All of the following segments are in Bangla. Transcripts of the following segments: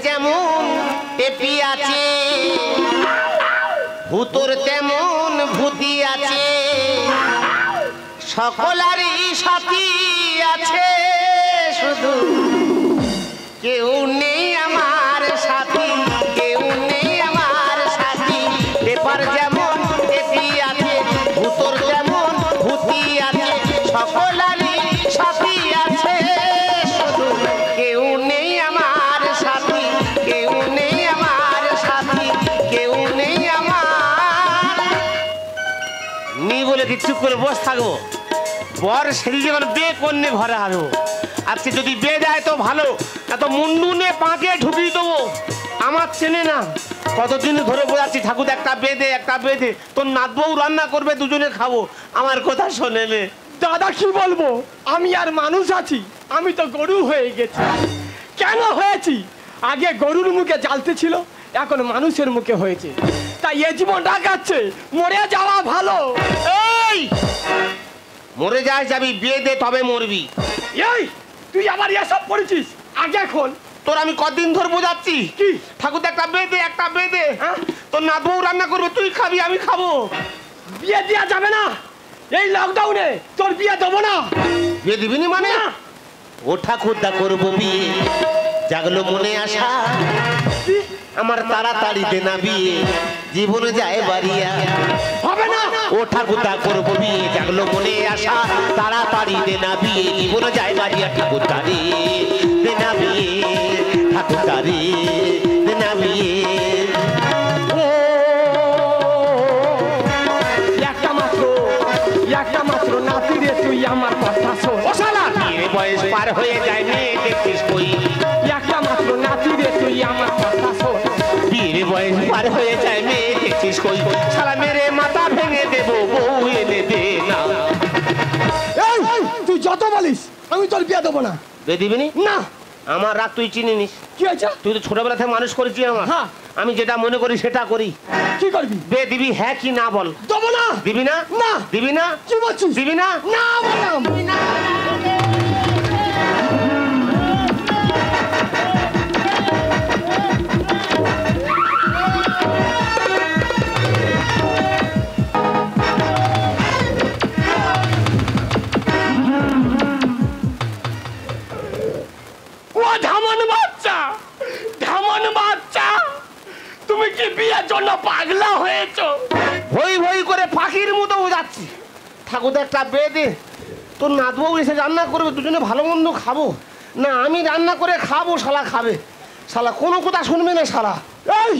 যেমন টেপি আছে, ভূতর তেমন ভূতি আছে, সকলেরই সাথী আছে, শুধু কেউ নেই আমার সাথী, কেউ নেই আমার সাথী। পেপার যেমন টেপি আছে, ভূতর যেমন ভূতি আছে, সকলেরই সাথী আছে, শুধু কেউ নেই আমার সাথী, কেউ নেই আমার সাথী, কেউ নেই আমার। নি বলে কি চুপ করে বসে থাকবো? বর সেদিন যখন বে করলে ঘরে আসবো। আজকে যদি বে যায় তো ভালো, এত মুন্ডুনে পাঁকে ঢুকিয়ে দেবো। আমার চেনে না, কতদিন ধরে বোঝাচ্ছি ঠাকুর একটা বেঁধে একটা বেঁধে, তোর নাতবউ রান্না করবে, দুজনে খাবো। আমার কথা শোনেলে দাদা কি বলবো, আমি আর মানুষ আছি? আমি তো গরু হয়ে গেছি। কেন হয়েছি? আগে গরুর মুখে জ্বালতে ছিল, এখন মানুষের মুখে হয়েছে। তাই এ জীবন ডাকাচ্ছে, মরে যাওয়া ভালো। এই মরে যাস যাবি, বিয়ে দে তবে মরবি। এই তুই আবার এসব পড়েছিস? আগে খোল। তোর আমি কদিন ধরে বোঝাচ্ছি কি? ঠাকুর একটা বেঁধে একটা বেঁধে, তোর নাতবউ রান্না করবে, তুই খাবি আমি খাবো। বিয়ে দেওয়া যাবে না, এই লকডাউনে তোর বিয়ে দেবো না। বিয়ে দিবি নি মানে? ও ঠাকুরদা করবো বিয়ে, জাগলো মনে আশা, আমার তাড়াতাড়ি দে না বিয়ে, জীবনে যায় বাড়িয়া। হবে না। ও ঠাকুরদা করবো বিয়ে, জাগলো মনে আশা, তাড়াতাড়ি দে না বিয়ে, জীবনে যায় বাড়িয়া। ঠাকুরদা রে দে না বিয়ে, ঠাকুরদা রে দে না বিয়ে। একটা মাত্র নাতি রে, তুই আমার কথা শোন। ও শালা, বিয়ের বয়স পার হয়ে যায়, মেয়ে দেখছিস কই? একটা মাত্র নাতি রে, তুই আমার কথা শোন। বিয়ের বয়স পার হয়ে যায়, মেয়ে দেখছিস কই? শালা মেরে মাথা ভেঙে দেবো, বউ এনে দে না। এই তুই যত বলিস, আমি তোর বিয়ে দেবো না। বিয়ে দিবি নি? না। আমার রাগ তুই চিনি নিস। কি হয়েছে? তুই তো ছোটবেলা থেকে মানুষ করেছি আমার। হ্যাঁ। আমি যেটা মনে করি সেটা করি। কি করবি? বিয়ে দিবি হ্যাঁ কি না বল? দেবো না। দিবি না? না। দিবি না? কি বলছিস? দিবি না? না বললাম না। তুমি কি বিয়ের জন্য পাগলা হয়েছো? ভই ভই করে পাখির মতো যাচ্ছি। ঠাকুরদা একটা বেঁধে, তোর নাতবউ এসে রান্না করবে, দুজনে ভালো মন্দ খাবো। না আমি রান্না করে খাবো, শালা খাবে। শালা কোনো কথা শুনবে না শালা। এই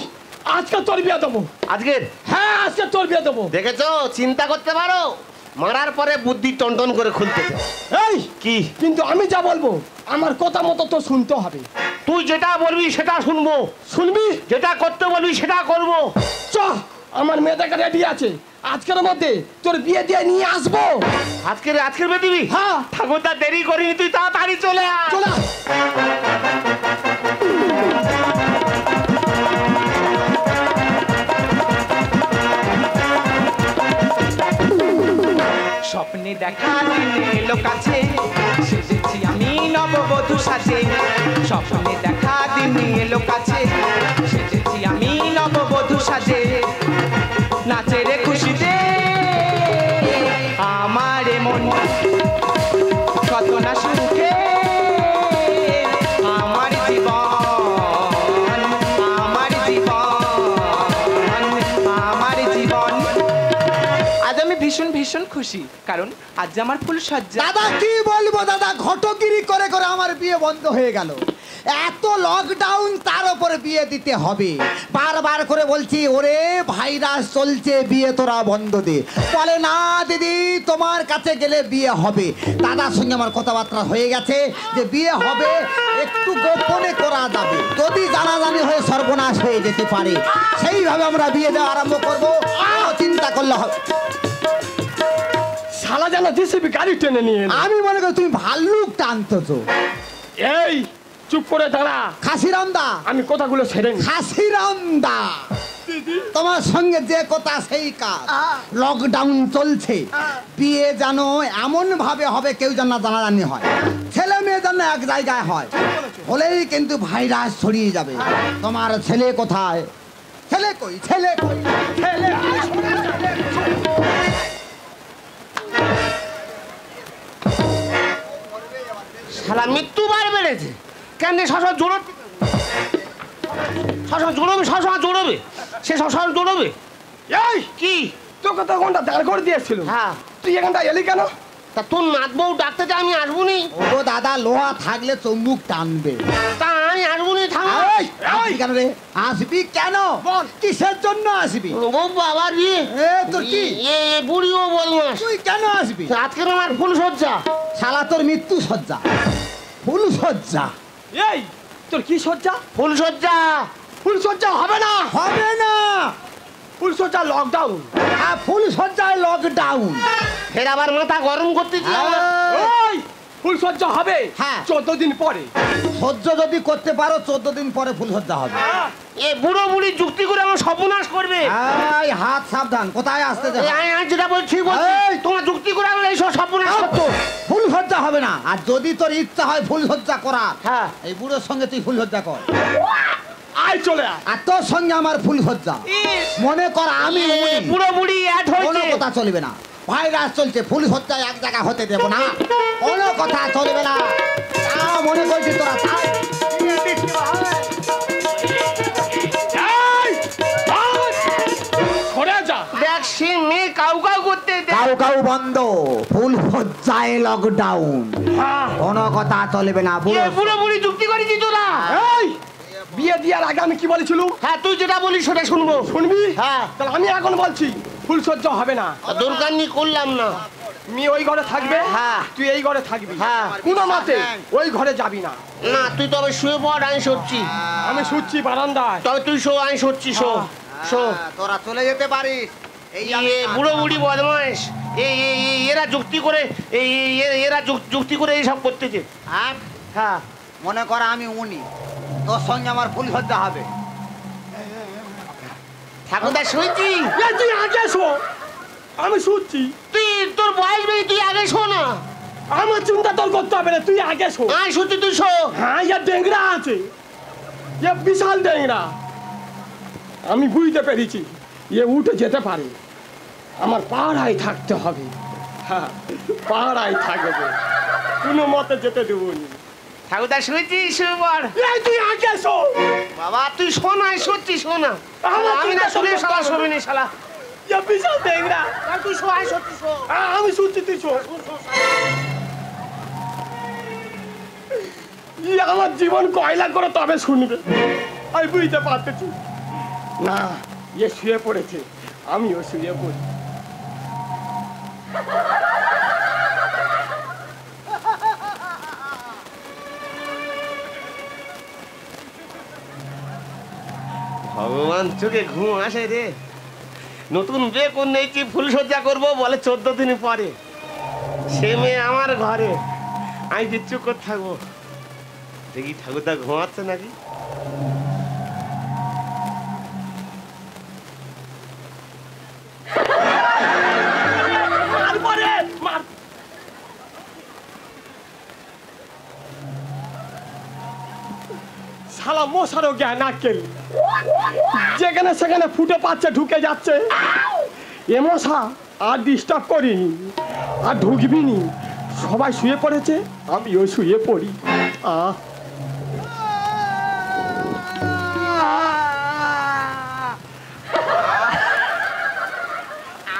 আজকে তোর বিয়ে দেবো। আজকের? হ্যাঁ আজকে তোর বিয়ে দেবো। দেখেছো, চিন্তা করতে পারো, মারার পরে বুদ্ধি টনটন করে খুলতে। এই কি? কিন্তু আমি যা বলবো আমার কথা মতো তো শুনতে হবে। তুই যেটা বলবি সেটা শুনবো। শুনবি? যেটা করতে বলবি সেটা করবো। চ, আমার মেয়েটাকে রেডি আছে, আজকের মধ্যে তোর বিয়ে দিয়ে নিয়ে আসবো। আজকের বিয়ে দিবি? হ্যাঁ। ঠাকুরদা দেরি করিনি, তুই তাড়াতাড়ি চলে আয়। চলে আয়। স্বপ্নে দেখা দিন এলো কাছে, সেজেছি আমি নববধূ সাজে। স্বপ্নে দেখা দিন এলো কাছে, সেজেছি আমি নববধূ সাজে। নাচের খুশিতে আমার মন কত না সুখে, আমার জীবন, আমার জীবন, আমার জীবন। আজ আমি ভীষণ ভীষণ খুশি, কারণ আজ আমার ফুল সজ্জা। দাদা কি বলবো দাদা, ঘটগিরি করে করে আমার বিয়ে বন্ধ হয়ে গেল। এত লকডাউন, তার উপরে বিয়ে দিতে হবে। বারবার করে বলছি ওরে ভাইরাস চলছে, বিয়ে তোরা বন্ধ দে। বলে না দিদি তোমার কাছে গেলে বিয়ে হবে। দাদার সঙ্গে আমার কথাবার্তা হয়ে গেছে যে বিয়ে হবে, একটু গোপনে করা যাবে, যদি জানাজানি হয়ে সর্বনাশ হয়ে যেতে পারে সেইভাবে আমরা বিয়ে দেওয়া আরম্ভ করবো। চিন্তা করলে হবে। শালা জানা জেসিবি গাড়ি টেনে নিয়ে এলো। আমি মনে করি তুমি ভাল্লুক টানতেছো। এই চুপ করে দাঁড়া। খাসিরামদা, আমি কথাগুলো ছেড়ে নি। খাসিরামদা, তোমার সঙ্গে যে কথা সেই কাজ। লকডাউন চলছে, বিয়ে যেন এমন ভাবে হবে কেউ যেন জানাজানি হয়। ছেলে মেয়ে মেয়ে যেন এক জায়গায় হয়, হলেই কিন্তু ভাইরাস ছড়িয়ে যাবে। তোমার ছেলে কোথায়? ছেলে কই? ছেলে কই? ছেলে শালা মৃত্যুবার বেড়েছে কেন? সবসময় জোড়ো সবসময় জোড়বে, সবসময় জোড়বে, সে সবসময় জোড়বে। এই কি তোকে তো ঘন্টা দাঁড় করে দিয়েছিল, হ্যাঁ তুই এখানটা এলি কেন? তা তোর নাত বউ ডাকতে যে আমি আসবো নি? ও দাদা, লোহা থাকলে চুম্বুক টানবে। তা আমি আসবো নি, থাম। এই, আসবি কেন রে? আসবি কেন? বল। কিসের জন্য আসবি? ও বাবা রে, এ তোর কি? এ বুড়িও বলমাস। তুই কেন আসবি? আজকে আমার ফুল সজ্জা। শালা তোর মৃত্যু সজ্জা, ফুল সজ্জা। এই তোর কি সজ্জা? ফুল সজ্জা। ফুল সজ্জা হবে না, হবে না। ফুল সজ্জা লকডাউন। আর ফুল সজ্জায় লকডাউন। ফের আবার মাথা গরম করতে দিও না। ওই ফুল সজ্জা হবে হ্যাঁ। 14 দিন পরে। সহ্য যদি করতে পারো 14 দিন পরে ফুল সজ্জা হবে। এ বুড়ো বুড়ি যুক্তি করে আমার সর্বনাশ করবে। এই হাত সাবধান, কোথায় আসতে এই আমি যেটা বলছি বলছি, এই! তোমার যুক্তি করে আমার এইসব সর্বনাশ করতো। ফুল সজ্জা হবে না। আর যদি তোর ইচ্ছা হয় ফুল সজ্জা করা, হ্যাঁ। এই বুড়োর সঙ্গে তুই ফুল সজ্জা কর। আয় চলে আয়। আর তোর সঙ্গে আমার ফুল সজ্জা। ইস! মনে কর আমি এ, উনি। বুড়ো বুড়ি অ্যাড কোনো হয়েছে। কথা চলবে না। ভাইরাস চলছে, ফুল সজ্জায় এক জায়গা হতে দেব না। কোনো কথা চলবে না। তা মনে করছি তোরা তাই। এই, বাস! সরে যা। দেখ সে মেয়ে কাউ কাউ করতে দেখ। কাউ কাউ বন্ধ, ফুল সজ্জায় লকডাউন। হ্যাঁ। কোনো কথা চলবে না। এ, বুড়ো বুড়ো বুড়ি যুক্তি করেছি তোরা। এই বিয়ে দেওয়ার আগে আমি কি বলেছিলুম? হ্যাঁ তুই যেটা বলিস সেটা শুনবো। শুনবি? হ্যাঁ। তাহলে আমি এখন বলছি ফুল সজ্জা হবে না। দরকার নেই, করলাম না। মেয়ে ওই ঘরে থাকবে, হ্যাঁ। তুই এই ঘরে থাকবি। হ্যাঁ। কোনো মতে ওই ঘরে যাবি না। না তুই তবে শুয়ে পড়, আমি সরছি। আমি শুচ্ছি বারান্দায়। তবে তুই শো, আমি সরছি, শো শো। তোরা চলে যেতে পারিস। এই এ বুড়ো বুড়ি বদমাস, এরা যুক্তি করে এরা যুক্তি করে এইসব করতেছে। হ্যাঁ মনে কর আমি উনি, তোর সঙ্গে আমার ফুল সজ্জা হবে। ঠাকুরদা শুনছি। এই তুই আগে শো, আমি শুচ্ছি। তুই তোর বয়স বেশি, তুই আগে শো না। আমার চিন্তা তোর করতে হবে না, তুই আগে শো। আমি শুনছি, তুই শো। হ্যাঁ, ইয়ে ডেংরা আছে, ইয়ে বিশাল ডেংরা। আমি বুঝতে পেরেছি ইয়ে উঠে যেতে পারে। আমার পাড়ায় থাকতে হবে। হ্যাঁ, পাড়ায় থাকবে, কোনো মতে যেতে দেবো নি। ঠাকুরদা শুনছি, শুয়ে পড়। এই তুই আগে শো। বাবা তুই শো না, আমি সত্যি শো না। আমার আমি না চিন্তা শুনে করতে শালা হবে। শোবে নি শালা। ইয়ে বিশাল ডেংরা। তুই শো, আমি সত্যি শো। আমি শুচ্ছি, তুই শো। ইয়ে আমার জীবন কয়লা করে তবে শুনবে, আমি বুঝতে পারতেছি না। ইয়ে শুয়ে পড়েছে, আমিও শুয়ে পড়ি। ভগবান চোখে ঘুম আসে রে। নতুন বিয়ে কোন নেই, ফুল সজ্জা করবো বলে 14 দিন পরে। সে মেয়ে আমার ঘরে, আমি কিচ্ছু করে থাকবো। দেখি ঠাকুরদা ঘুমাচ্ছে নাকি। তারপরে মার। শালা মশারও জ্ঞান আক্কেল, যেখানে সেখানে ফুটে পাচ্ছে, ঢুকে যাচ্ছে। এ মশা আর ডিস্টার্ব করিনি, আর ঢুকবি নি। সবাই শুয়ে পড়েছে, আমিও শুয়ে পড়ি।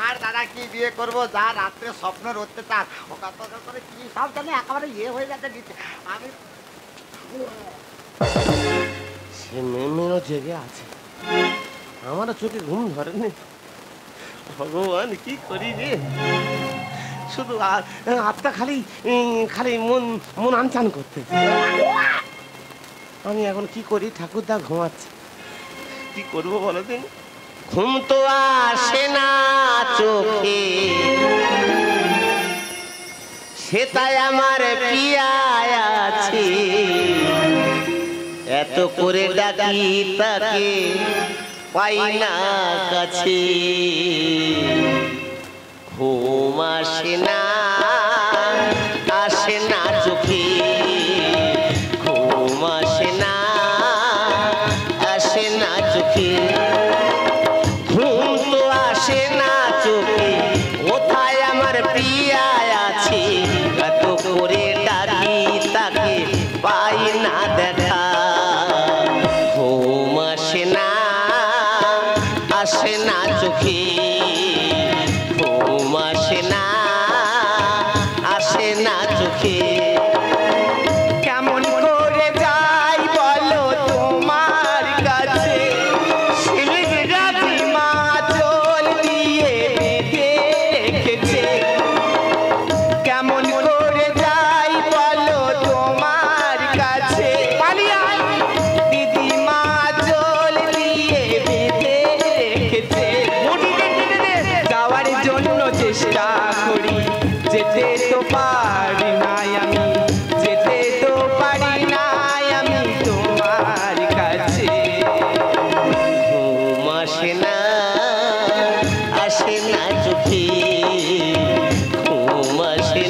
আর দাদা কি বিয়ে করবো, যা রাত্রে স্বপ্ন রতে চার ওকা করে কি সব জানে একেবারে ইয়ে হয়ে যাচ্ছে দিতে। আমি সে মেয়েও জেগে আছে, আমারও চোখে ঘুম ধরেনি। ভগবান কি করি রে, শুধু আত্মা খালি খালি মন আনচান করতে। আমি এখন কি করি? ঠাকুরদা ঘুমাচ্ছে, কি করবো বলো দিন? ঘুম তো আসে না চোখে, সে তাই আমার পিয়ায় আছে। এত করে ডাকি তাকে, পাই না কাছে। ঘুম আসে না চোখে, চোখে ঘুম আসে না চোখে কেমন করে যাই বলো তোমার কাছে মা চোল দিয়ে বেঁধে রেখেছে কেমন করে যাই বলো তোমার কাছে দিদি মা চোল দিয়ে বেঁধে রেখেছে যাওয়ার জন্য চেষ্টা করি যেতে তো পারি না আমি যেতে তো পারি না আমি তোমার কাছে ঘুম আসে না চোখে ঘুম আসে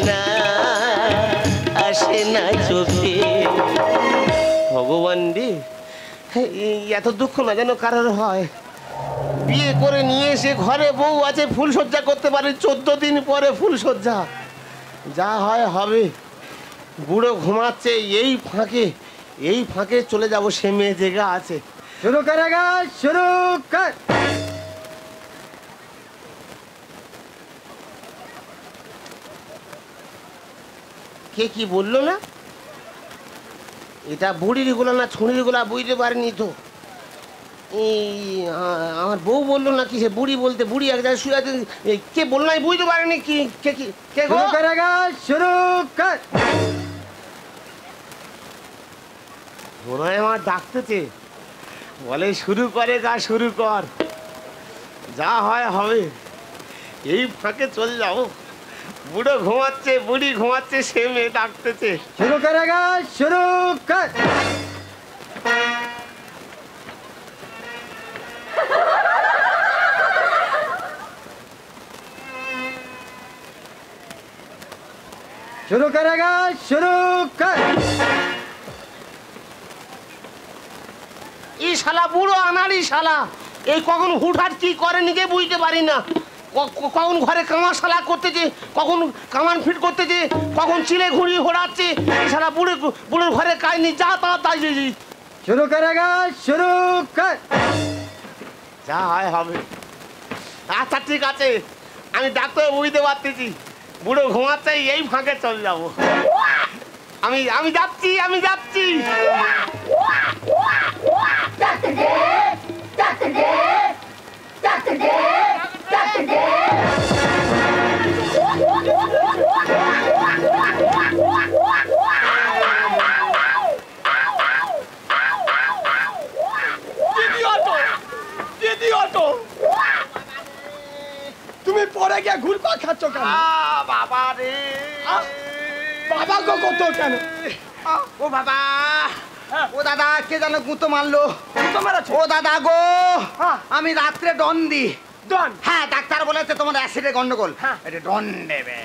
না চোখে ভগবান রে এত দুঃখ না যেন কারোর হয় বিয়ে করে নিয়ে এসে ঘরে বউ আছে ফুলসজ্জা করতে পারে 14 দিন পরে ফুলসজ্জা যা হয় হবে বুড়ো ঘুমাচ্ছে এই ফাঁকে চলে যাব সে মেয়ে জেগা আছে শুরু করেগা শুরু কর কে কি বললো না এটা বুড়ির গুলা না ছুঁড়ির গুলা বুঝতে পারিনি তো আমার বউ বললো না কি সে বুড়ি বলতে বুড়ি এক জায়গায় শুয়ে আছে কে বললো না বুঝতে পারিনি কি কে কি কে গো শুরু করেগা শুরু কর মনে হয় আমার ডাকতেছে বলে শুরু করে গা শুরু কর যা হয় হবে এই ফাঁকে চলে যাবো বুড়ো ঘুমাচ্ছে বুড়ি ঘুমাচ্ছে সে মেয়ে ডাকতেছে শুরু করেগা শুরু কর शुरू करेगा शुरू कर এই শালা বুড়ো আনারি শালা এই কখন হুটহাট কি করে নিজে বুঝতে পারি না কখন ঘরে কামাশালা করতেছে কখন কামান ফিট করতেছে কখন চিলে ঘুড়ি ঘোরাচ্ছে এই শালা বুড়োর ঘরে কাজনি যা তাই शुरू करेगा शुरू कर যা হয় হবে আচ্ছা ঠিক আছে আমি ডাক্তার বুঝতে পারতেছি বুড়ো ঘুমাচ্ছে এই ফাঁকে চলে যাবো আমি যাচ্ছি তুমি পরে গিয়ে ঘুরপা খাচ্ছ কেন বাবা রে বাবা গো কত কেন ও বাবা ও দাদা কে জানো গুঁতো মারলো তোমার আছে ও দাদা গো হ্যাঁ। আমি রাত্রে ডন দি ডন হ্যাঁ ডাক্তার বলেছে তোমার অ্যাসিডে গন্ডগোল হ্যাঁ। এটা ডন দেবে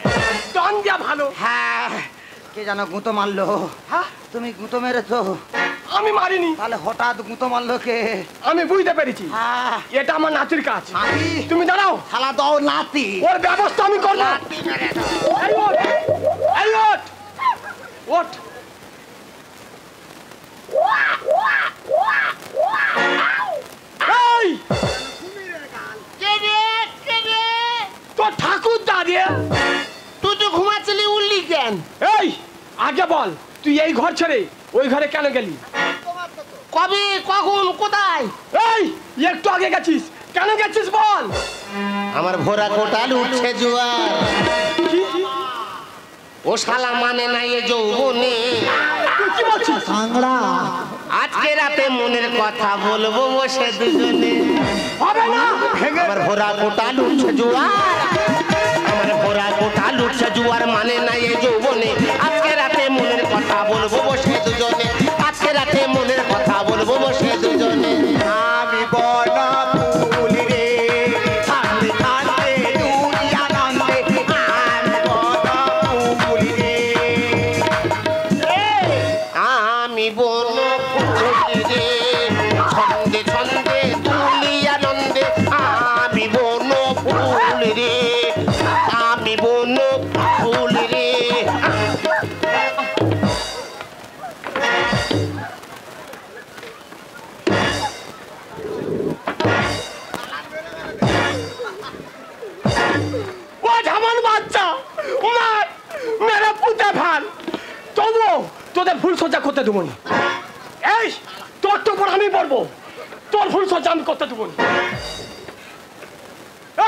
ডন দিয়া ভালো হ্যাঁ কে জানো গুঁতো মারলো হ্যাঁ তুমি গুঁতো মেরেছো আমি মারিনি তাহলে হঠাৎ গুঁতো মারলো কে আমি বুঝতে পেরেছি হ্যাঁ এটা আমার নাতির কাজ নাতি তুমি দাঁড়াও শালা দাও নাতি ওর ব্যবস্থা আমি করলাম নাতি মেরে দাও এই ওঠ এই ওঠ ওঠ এই তোর ঠাকুর দাঁড়িয়ে তুই তো ঘুমাচ্ছিলি উল্লি কেন এই আগে বল তুই এই ঘর ছেড়ে ওই ঘরে কেন গেলি কবে কখন কোথায় এই একটু আগে গেছিস কেন গেছিস বল আমার ভোরা কোটাল উঠছে জোয়ার কি? ও শালা মানে না এ যৌবনে তুই কি বলছিস কাংড়া আজকে রাতে মনের কথা বলবো বসে দুজনে হবে না আমার ভোরা কোটাল উঠছে জোয়ার আমার ভোরা কোটাল উঠছে জোয়ার মানে না এ যৌবনে আজকে রাতে মনের কথা বলবো বসে দুজনে আজকে রাতে মনের কথা বলবো বসে দুজনে আমি বন ফুল রে থাকতে থাকতে দুনিয়া নন্দে আমি বন ফুল রে আমি বন ফুল রে ছন্দে ছন্দে তুলি আনন্দে আমি বন ফুল রে আমি বন ফুল রে ব্যাপার, তবুও তোদের ফুল সজ্জা করতে দেবো না। এই তোর তো পর আমি পড়বো, তোর ফুল সজ্জা আমি করতে দেবো না।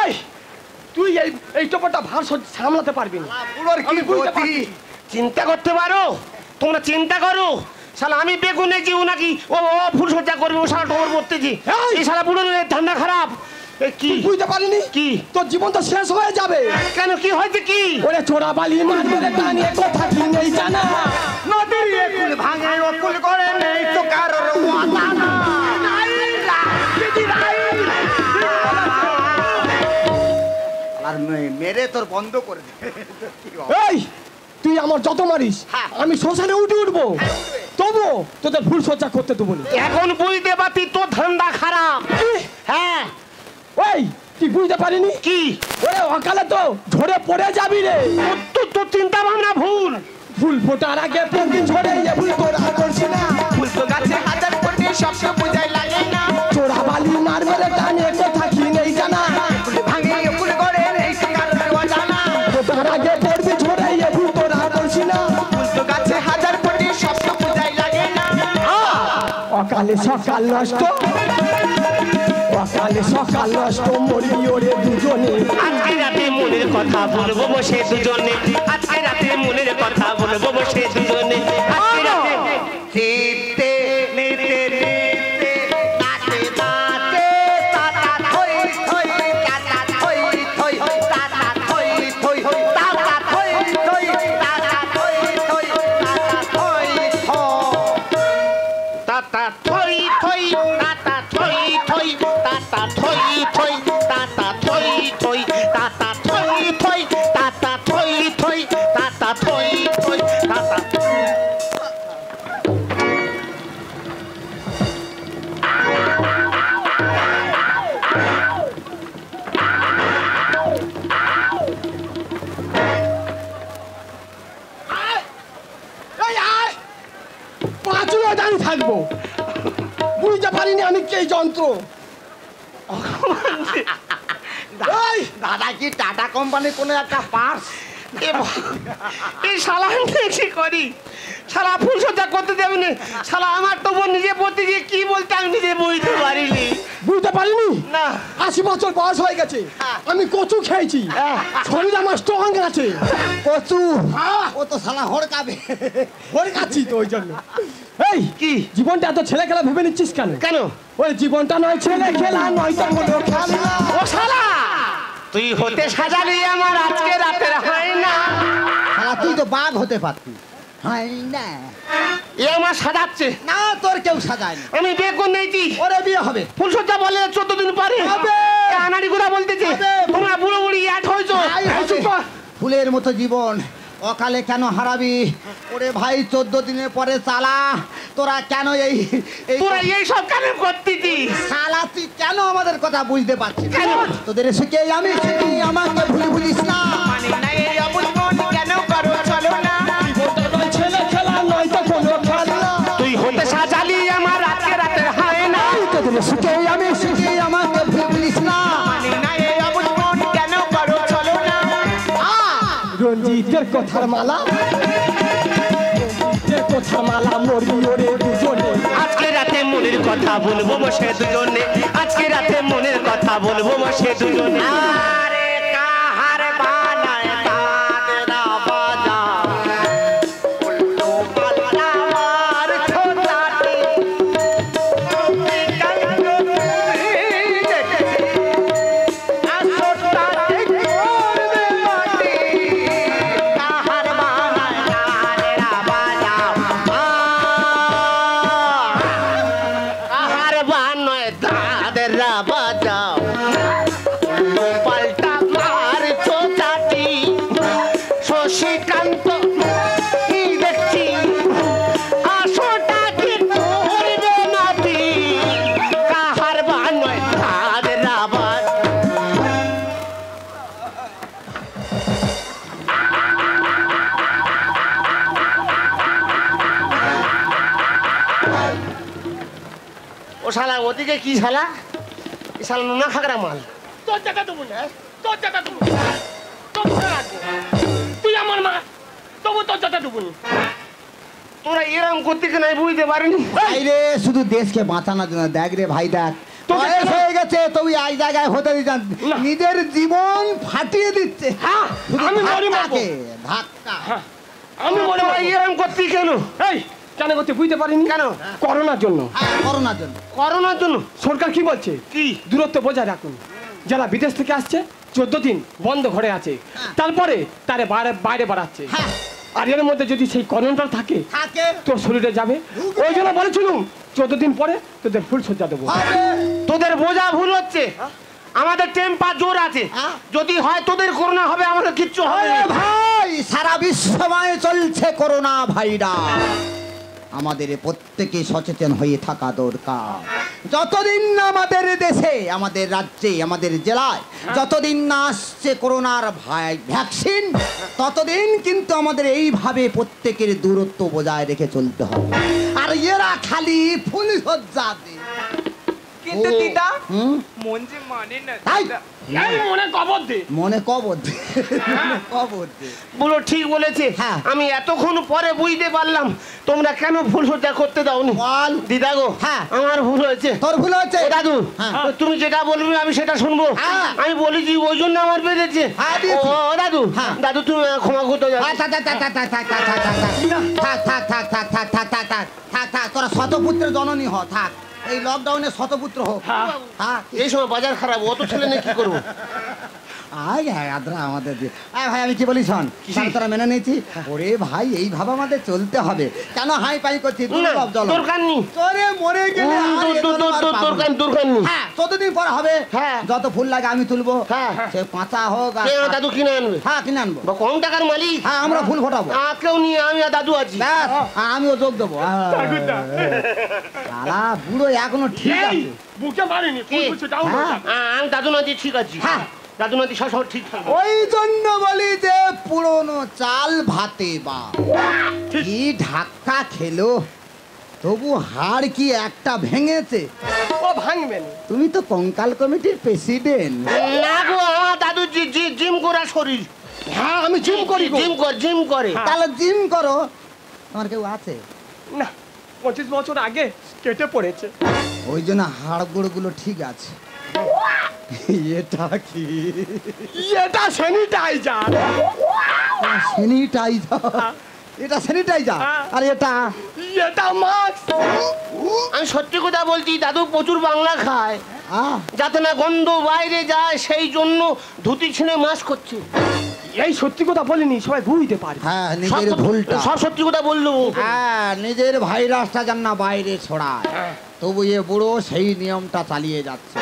এই তুই এই টোপরটা ভার সামলাতে পারবি না। বুড়োর কি আমি বুঝতে গতি? পারছি। চিন্তা করতে পারো, তোমরা চিন্তা করো। শালা আমি বেগুনে কি ও নাকি ও ফুল সজ্জা করবে, ও শালা টোপর পড়তেছি। এই! এই শালা বুড়োর ধান্দা খারাপ। এ কি তুই বুঝতে পারিনি কি? তোর জীবন তো শেষ হয়ে যাবে। কেন কি হয়েছে কি? ওরে চোরা বালি মাছ ধরে টানিয়ে কথা কি নেই জানা। নদীর একুল ভাঙে অকুল করে নেই তো কারোর ওয়াদা না। আর মেরে তোর বন্ধ করে দে। এই তুই আমার যত মারিস হ্যাঁ। আমি শ্মশানে উঠবো, তবুও তোদের ফুল সজ্জা করতে দেবো না। এখন বুঝতে পারছি তোর ধান্দা খারাপ। কি? হ্যাঁ ওই তুই বুঝতে পারিনি কি? ওরে অকালে তো ঝরে পড়ে যাবি রে। তোর চিন্তা ভাবনা ভুল। ফুল ফোটার আগে প্রতিদিন ঝরে যে ফুল তোরা করছি না। ফুল তো গাছে হাজার কোটি স্বপ্ন পূজায় লাগে না। চোরা বালি মার মেরে টানে কথা কি নেই জানা। ফুল ভাঙে ফুল করে নেই তো কারোর অজানা। ফোটার আগে পড়বি ঝরে যে ফুল তোরা করছি না। ফুল তো গাছে হাজার কোটি স্বপ্ন পূজায় লাগে না। অকালে সকাল নষ্ট, অকালে সকাল নষ্ট, মরবি ওরে দুজনে। আজকে রাতে মনের কথা বলবো বসে দুজনে। আজকে রাতে মনের কথা বলবো বসে দুজনে। আজকে রাতে শীতে নিতে নিতে নাচে নাচে তাতা থই থই তাতা থই থই তাতা থই থই তাতা থই থই তাতা থই থই তাতা থই থই তাতা থই থই তাতা থই থই তাতা থই থই তাতা থই থই তাতা থই থই তাতা থই থই তাতা থই থই তাতা। এই আয়, পাঁচুয়া দাঁড়িয়ে থাকবো। বুঝতে পারিনি আমি কে যন্ত্র। এই দাদা কি টাটা কোম্পানির কোনো একটা পার্স? এই শালা দেখছি করি, শালা ফুল সজ্জা করতে দেবে না। শালা আমার তো বোন নিজে পড়তে গিয়ে কি বলতে আমি নিজে বুঝতে পারিনি। বুঝতে পারিনি না 80 বছর বয়স হয়ে গেছে, আমি কচু খেয়েছি, শরীর আমার স্ট্রং আছে। কচু ও তো শালা হড়কাবে। ভরে খাচ্ছি তো ওই জন্য। এই কি? জীবনটা এত ছেলে খেলা ভেবে নিচ্ছিস কেন? কেন? ওই জীবনটা নয় ছেলে খেলা, নয় তো কোনো খেলা। ও শালা তুই হতে সাজালি আমার আজকে রাতের হয় না। শালা তুই তো বাঘ হতে পারতি। হয় না এ আমার সাজাচ্ছে। না তোর কেউ সাজায়নি। আমি বেগুন নেইছি, ওরে বিয়ে হবে। ফুল সজ্জা বলে 14 দিন পরে হবে। আনাড়ি গুলা বলতেছে হবে। তোমরা বুড়ো বুড়ি এক হয়েছো। তাই এই হবে। চুপ কর। ফুলের মতো জীবন অকালে কেন হারাবি? ওরে ভাই 14 দিনের পরে চালা তোরা কেন এই এই তোরা এই সব কেন করতেছিস? শালা তুই কেন আমাদের কথা বুঝতে পারছিস? কেন? তোদের শিখে আমি শিখি, আমাকে ভুলি ভুলিস না। মানে না এই অবুঝ মন কেন করো চলো না। জীবনটা নয় ছেলে খেলা, নয় তো কোনো খেলা। তুই হতে সাজালি আমার আজকে রাতের হয় না। তোদের শিখে আমি শিখি আমাকে ভুলি ভুলিস না। মানে না এই অবুঝ মন কেন করো চলো না। রঞ্জিতের কথার মালা, রঞ্জিতের কথার মালা, মরবি ওরে দুজনে। আজকে রাতে মনের কথা বলবো বসে দুজনে। আজকে রাতে মনের কথা বলবো বসে দুজনে। আরে কাহার বানায় তাদেরা বাজা উল্টো পাল্টা মার ছোটাটি কাহার বানায় তাদেরা বাজা কাহার বানায় তাদেরা বাজাও উল্টো পাল্টা মার ছোটাটি শশীকান্ত কি দেখছি আসোটাকে করবে নাতি কাহার বানায় তাদেরা বাজা। ও শালা ওদিকে কি শালা? এই শালা নোনা খাগড়া মাল। তোর জায়গা দেবো না, তোর জায়গা দেবো না, তোর জায়গা রাখবো। তুই আমার মা, তো তবু তোর যতটুকু তোরা এরম করতে কেন আমি বুঝতে পারিনি। ভাই রে শুধু দেশকে বাঁচানোর জন্য দেখ রে ভাই দেখ তোকে বয়স কেন- হয়ে গেছে তবু এই জায়গায় হতে দিচ্ছেন না। নিজের জীবন ফাটিয়ে দিচ্ছে হ্যাঁ, শুধু আমি মরে মরবো। ধাক্কাকে, ধাক্কা হ্যাঁ, আমি মনে তোরা এরম করতে কেন? এই কেন করতে বুঝতে পারিনি কেন? করোনার জন্য। হ্যাঁ, করোনার জন্য করোনার জন্য। সরকার কি বলছে? কি? দূরত্ব বজায় রাখুন। যারা বিদেশ থেকে আসছে 14 দিন বন্ধ ঘরে আছে, হ্যাঁ। তারপরে তারে বাইরে বাড়াচ্ছে। হ্যাঁ আর এর মধ্যে যদি সেই করোনাটা থাকে থাকে তোর শরীরে যাবে। ঢুকবে। ওই জন্য বলেছিলুম 14 দিন পরে তোদের ফুল সজ্জা দেবো। হবে তোদের বোঝা ভুল হচ্ছে। আমাদের টেম্পার জোর আছে। হ্যাঁ। যদি হয় তোদের করোনা হবে, আমাদের কিচ্ছু হবে আরে না। ভাই সারা বিশ্বময় চলছে করোনা ভাইরাস আমাদের প্রত্যেকে সচেতন হয়ে থাকা দরকার যতদিন না আমাদের দেশে আমাদের রাজ্যে আমাদের জেলায় যতদিন না আসছে করোনার ভ্যাকসিন ততদিন কিন্তু আমাদের এইভাবে প্রত্যেকের দূরত্ব বজায় রেখে চলতে হবে আর এরা খালি ফুল সজ্জা দেয়। কিন্তু ও। দিদা হুম? মন যে মানে না তাই? দিদা। এই মনে কবর দে। মনে কবর দে, মনে কবর দে। বলো ঠিক বলেছে। হ্যাঁ। আমি এতক্ষণ পরে বুঝতে পারলাম তোমরা কেন ভুল সজ্জা করতে দাওনি। বল। দিদা গো, হ্যাঁ। আমার ভুল হয়েছে। তোর ভুল হচ্ছে ও দাদু, হ্যাঁ। তুমি যেটা বলবে আমি সেটা শুনবো। হ্যাঁ। আমি বলেছি ওই জন্য আমার বেঁধেছে। হ্যাঁ, দিয়েছি। ও দাদু, হ্যাঁ। দাদু তুমি ক্ষমা করতে যাও। থাক, থাক, থাক, থাক, থাক, থাক, থাক, থাক, থাক, থাক, থাক, থাক, থাক, থাক, থাক, থাক, থাক, থাক, থাক, তোরা শতপুত্রের জননী হ থাক এই লকডাউনে শতপুত্র হোক হ্যাঁ। থাক এই সময় বাজার খারাপ, অত ছেলে নিয়ে কি করবো? আয় হ্যাঁ আদ্রা আমাদের দিয়ে আয় ভাই আমি কি বলি শোন তাহলে তোরা মেনে নিয়েছি ওরে ভাই এইভাবে আমাদের চলতে হবে কেন হাই পাই করছি না, দুর্লভ জল দরকার নেই। তোরে মরে গেলে আর এ জন্ম আর পাবো না। দরকার নেই। হ্যাঁ যতদিন পর হবে হ্যাঁ। যত ফুল লাগে আমি তুলবো হ্যাঁ। সে পাঁচা হোক আর কে দাদু কিনে আনবে? হ্যাঁ কিনে আনবো বা কম টাকার মালিক? হ্যাঁ আমরা ফুল ফোটাবো কেউ নিয়ে আমি আর দাদু আছি। ব্যাস, আর আমিও যোগ দেবো ঠাকুরদা। সারা বুড়ো এখনো ঠিক এই আছে বুকে মারিনি ফুল কি? ফুল ডাউন হ্যাঁ। আমি দাদু নাতি ঠিক আছি। হ্যাঁ। দাদু নাতি সবসময় ঠিক থাকবে। ওই জন্য বলি যে পুরনো চাল ভাতে বা কি ধাক্কা খেলো তবু হাড় কি একটা ভেঙেছে ও ভাঙবে না। তুমি তো কঙ্কাল কমিটির প্রেসিডেন্ট না গো, আমার দাদু জিম করা শরীর। হ্যাঁ আমি জিম করি গো। জিম করে। হ্যাঁ। তাহলে জিম করো তোমার কেউ আছে না 25 বছর আগে কেটে পড়েছে। ওই জন্য হাড় গুলো ঠিক আছে এটা কি এটা স্যানিটাইজার। স্যানিটাইজার এটা স্যানিটাইজার হ্যাঁ। আর এটা এটা মাস্ক। আমি সত্যি কথা বলছি, দাদু প্রচুর বাংলা খায় আহ, যাতে না গন্ধ বাইরে যায়, সেই জন্য ধুতি ছিঁড়ে মাছ করছে। এই সত্যি কথা বলিনি, সবাই বুঝতে পারে। হ্যাঁ নিজের ভুলটা সব সত্যি কথা বললো। হ্যাঁ নিজের ভাইরাসটা যেন না বাইরে ছড়ায় তবু এ বুড়ো সেই নিয়মটা চালিয়ে যাচ্ছে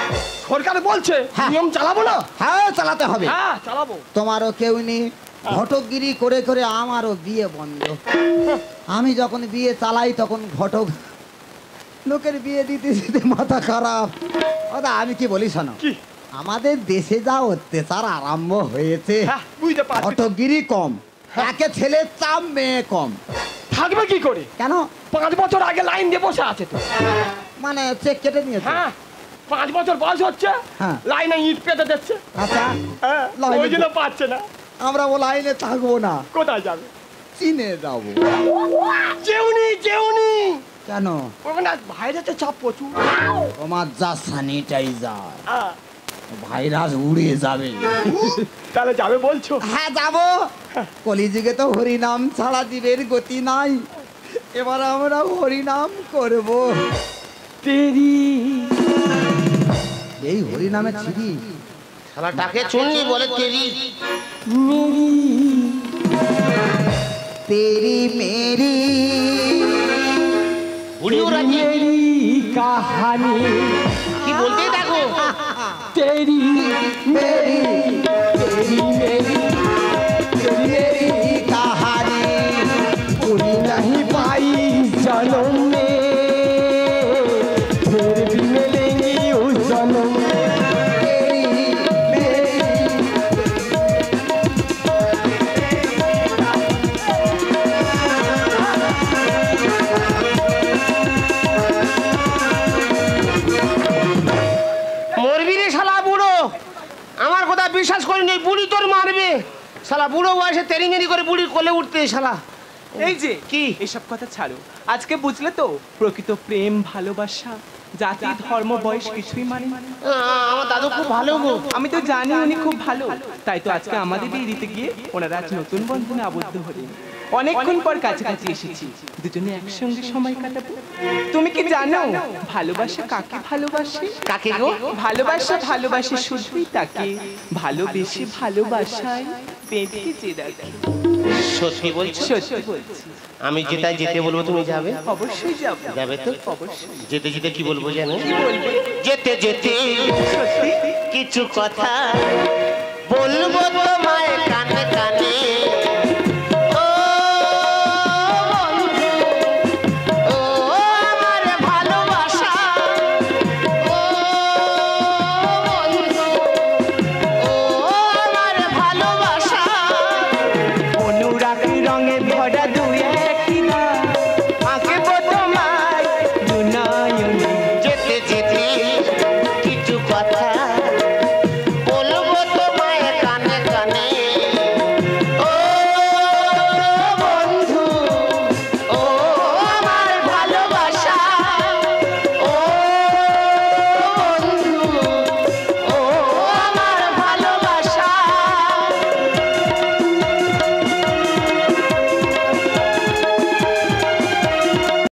সরকার বলছে হ্যাঁ। নিয়ম চালাবো না। হ্যাঁ চালাতে হবে হ্যাঁ চালাবো। তোমারও কেউ নেই ঘটকগিরি করে করে আমারও বিয়ে বন্ধ আমি যখন বিয়ে চালাই তখন ঘটক লোকের বিয়ে দিতে দিতে মাথা খারাপ দাদা আমি কি বলি শোনো কি? আমাদের দেশে যা অত্যাচার আরম্ভ হয়েছে হ্যাঁ বুঝতে পারছি। ঘটকগিরি কম একে ছেলের চাপ মেয়ে কম থাকবে কি করে? কেন 5 বছর আগে লাইন দিয়ে বসে আছে তো। মানে চেক কেটে নিয়েছে হ্যাঁ 5 বছর বয়স হচ্ছে, হ্যাঁ। লাইনে ইট পেতে দিচ্ছে। আচ্ছা হ্যাঁ, লাইনে ওই জন্য পাচ্ছে না। আমরা ও লাইনে থাকবো না কোথায় যাবে? চীনে যাবো যেউনি কেন ওখানে ভাইরাসের চাপ প্রচুর। তোমার যা স্যানিটাইজার হ্যাঁ, ভাইরাস উড়ে যাবে তাহলে যাবে বলছো? হ্যাঁ যাবো কলিযুগে তো হরিনাম ছাড়া জীবের গতি নাই এবার আমরা হরিনাম করব তেরি এই হরিনামে ছিরি শালা টাকে চুননি বলে তেরি। মেরি তেরি মেরি উড়িও রাজি। मेरी कहानी কি বলতে দেখো। तेरी मेरी तेरी मेरी तेरी मेरी कहानी पूरी नहीं पाई जन्म में, फिर भी मिलेंगी उस जन्म में। तेरी मेरी মরবি রে শালা বুড়ো, আমার কথা বিশ্বাস করিনি। বুড়ি তোর মারবে, শালা বুড়ো বয়সে তেরিঙ্গেরি করে বুড়ির কোলে উঠতে শালা। এই যে কি? এসব কথা ছাড়ো, আজকে বুঝলে তো প্রকৃত প্রেম ভালোবাসা জাতি ধর্ম বয়স কিছুই মানে না। আমার দাদু খুব ভালো গো। আমি তো জানি উনি খুব ভালো, তাই তো আজকে আমাদের বিয়ে দিতে গিয়ে ওনারা আজ নতুন বন্ধনে আবদ্ধ হলেন। অনেকক্ষণ পর কাছাকাছি এসেছি, দুজনে একসঙ্গে সময় কাটাবো। তুমি কি জানো ভালোবাসা কাকে ভালোবাসে? কাকে গো? ভালোবাসা ভালোবাসে শুধুই তাকে, ভালোবেসে ভালোবাসায় বেঁধে যে রাখে। সত্যি বলছো? সত্যি বলছি, আমি যেটাই যেতে বলবো তুমি যাবে? অবশ্যই যাবো। যাবে তো? অবশ্যই। যেতে যেতে কি বলবো জানো? কি বলবে? যেতে যেতে সত্যি? কিছু কথা বলবো